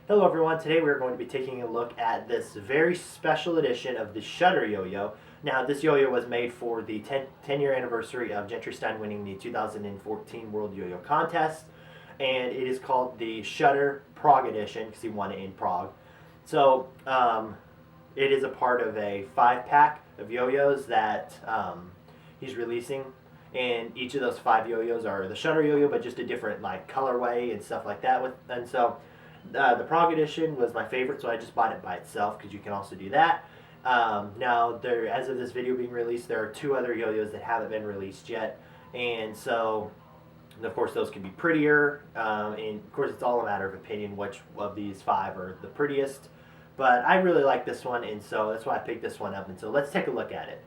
Hello everyone, today we're going to be taking a look at this very special edition of the Shutter Yo-Yo. Now this yo-yo was made for the 10-year anniversary of Gentry Stein winning the 2014 World Yo-Yo Contest, and it is called the Shutter Prague edition because he won it in Prague. So it is a part of a 5-pack of yo-yos that he's releasing, and each of those 5 yo-yos are the Shutter Yo-Yo, but just a different like colorway and stuff like that. The Prague edition was my favorite, so I just bought it by itself because you can also do that. Now, as of this video being released, there are 2 other yo-yos that haven't been released yet, and so, of course, those can be prettier, and of course, it's all a matter of opinion which of these 5 are the prettiest, but I really like this one, and so that's why I picked this one up, and so let's take a look at it.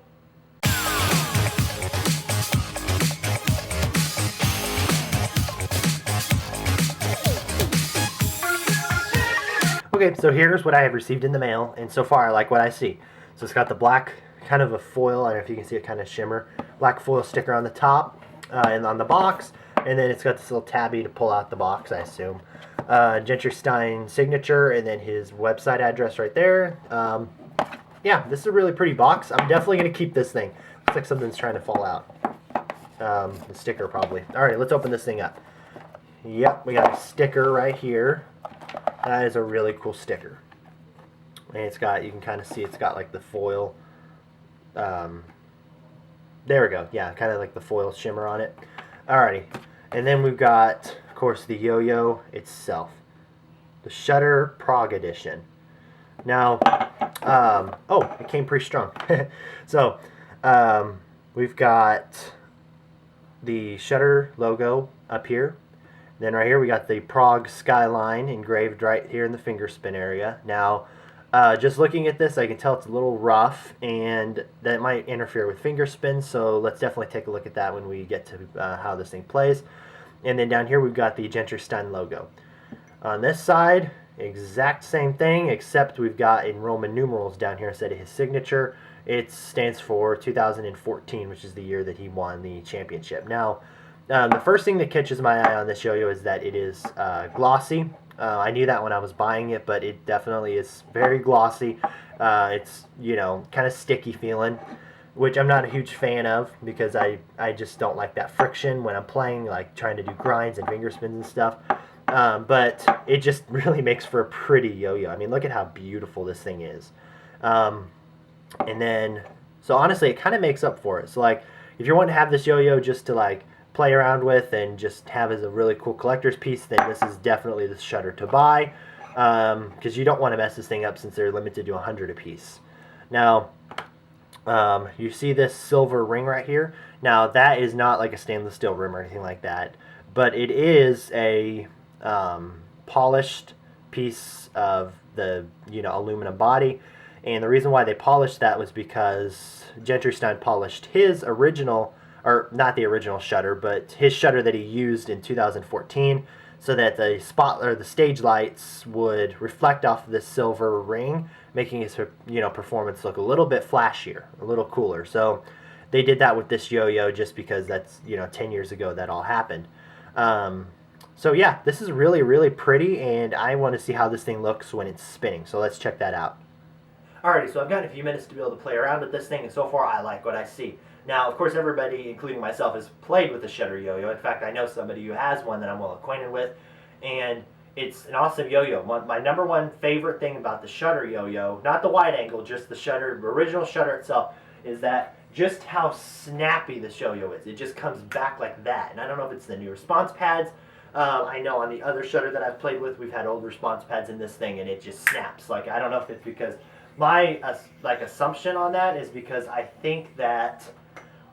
Okay, so here's what I have received in the mail, and so far I like what I see. So it's got the black kind of a foil, I don't know if you can see it kind of shimmer, black foil sticker on the top and on the box, and then it's got this little tabby to pull out the box, I assume. Gentry Stein signature, and then his website address right there. Yeah, this is a really pretty box. I'm definitely going to keep this thing. Looks like something's trying to fall out. The sticker probably. Alright, let's open this thing up. Yep, we got a sticker right here. That is a really cool sticker. And it's got, you can kind of see it's got like the foil. There we go. Yeah, kind of like the foil shimmer on it. Alrighty. And then we've got, of course, the yo-yo itself. The Shutter Prague edition. Now, oh, it came pre-strung. So, we've got the Shutter logo up here. Then right here we got the Prague skyline engraved right here in the finger spin area. Now, just looking at this, I can tell it's a little rough, and that might interfere with finger spin, so let's definitely take a look at that when we get to how this thing plays. And then down here we've got the Gentry Stein logo. On this side, exact same thing, except we've got in Roman numerals down here instead of his signature. It stands for 2014, which is the year that he won the championship. Now, the first thing that catches my eye on this yo-yo is that it is glossy. I knew that when I was buying it, but it definitely is very glossy. It's, you know, kind of sticky feeling, which I'm not a huge fan of because I just don't like that friction when I'm playing, like trying to do grinds and finger spins and stuff. But it just really makes for a pretty yo-yo. I mean, look at how beautiful this thing is. And then, so honestly, it kind of makes up for it. So, like, if you're wanting to have this yo-yo just to, like, play around with and just have as a really cool collector's piece, then this is definitely the Shutter to buy, because you don't want to mess this thing up since they're limited to 100 apiece. Now, you see this silver ring right here. Now, that is not like a stainless steel rim or anything like that, but it is a polished piece of the, you know, aluminum body. And the reason why they polished that was because Gentry Stein polished his original, or not the original shutter, but his shutter that he used in 2014, so that the spot or the stage lights would reflect off of this silver ring, making his, you know, performance look a little bit flashier, a little cooler. So they did that with this yo-yo just because that's, you know, 10 years ago that all happened. So yeah, this is really, really pretty, and I want to see how this thing looks when it's spinning. So let's check that out. Alrighty, so I've got a few minutes to be able to play around with this thing, and so far I like what I see. Now, of course, everybody, including myself, has played with the Shutter yo-yo. In fact, I know somebody who has one that I'm well acquainted with, and it's an awesome yo-yo. My number one favorite thing about the Shutter yo-yo, not the wide angle, just the Shutter, original Shutter itself, is that just how snappy this yo-yo is. It just comes back like that, and I don't know if it's the new response pads. I know on the other Shutter that I've played with, we've had old response pads in this thing, and it just snaps. Like, I don't know if it's because my assumption on that is because I think that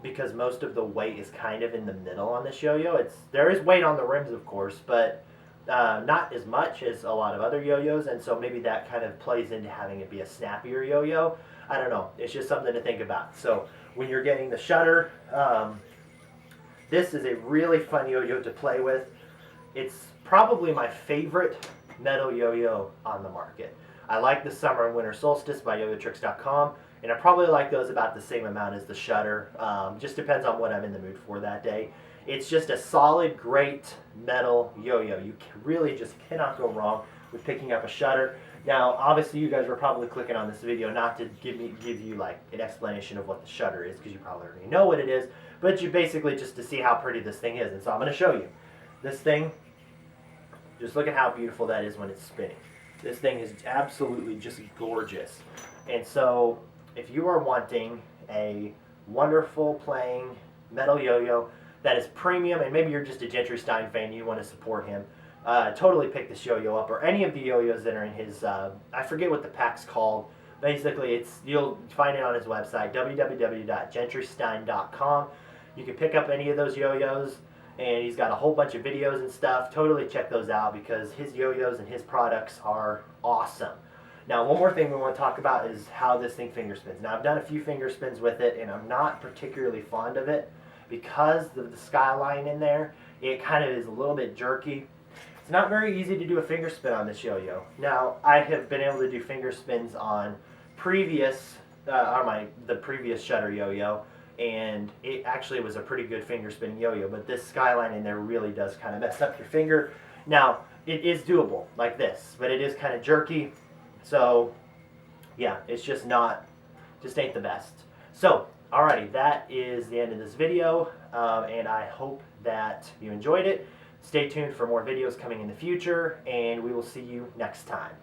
because most of the weight is kind of in the middle on this yo-yo. There is weight on the rims, of course, but not as much as a lot of other yo-yos, and so maybe that kind of plays into having it be a snappier yo-yo. I don't know. It's just something to think about. So when you're getting the Shutter, this is a really fun yo-yo to play with. It's probably my favorite metal yo-yo on the market. I like the Summer and Winter Solstice by YoYoTricks.com, and I probably like those about the same amount as the Shutter. Just depends on what I'm in the mood for that day. It's just a solid, great metal yo-yo. You really just cannot go wrong with picking up a shutter. Now, obviously, you guys were probably clicking on this video not to give you like an explanation of what the shutter is, because you probably already know what it is, but you basically just to see how pretty this thing is. And so I'm going to show you this thing. Just look at how beautiful that is when it's spinning. This thing is absolutely just gorgeous. And so if you are wanting a wonderful playing metal yo-yo that is premium, and maybe you're just a Gentry Stein fan, you want to support him, totally pick this yo-yo up, or any of the yo-yos that are in his, I forget what the pack's called. Basically, you'll find it on his website, www.gentrystein.com. You can pick up any of those yo-yos, and he's got a whole bunch of videos and stuff. Totally check those out, because his yo-yos and his products are awesome. Now, one more thing we want to talk about is how this thing finger spins. Now, I've done a few finger spins with it, and I'm not particularly fond of it because of the skyline in there. It kind of is a little bit jerky. It's not very easy to do a finger spin on this yo-yo. Now, I have been able to do finger spins on the previous shutter yo-yo, and it actually was a pretty good finger spinning yo-yo, but this skyline in there really does kind of mess up your finger. Now, it is doable like this, but it is kind of jerky. So, yeah, it's just ain't the best. So, alrighty, that is the end of this video, and I hope that you enjoyed it. Stay tuned for more videos coming in the future, and we will see you next time.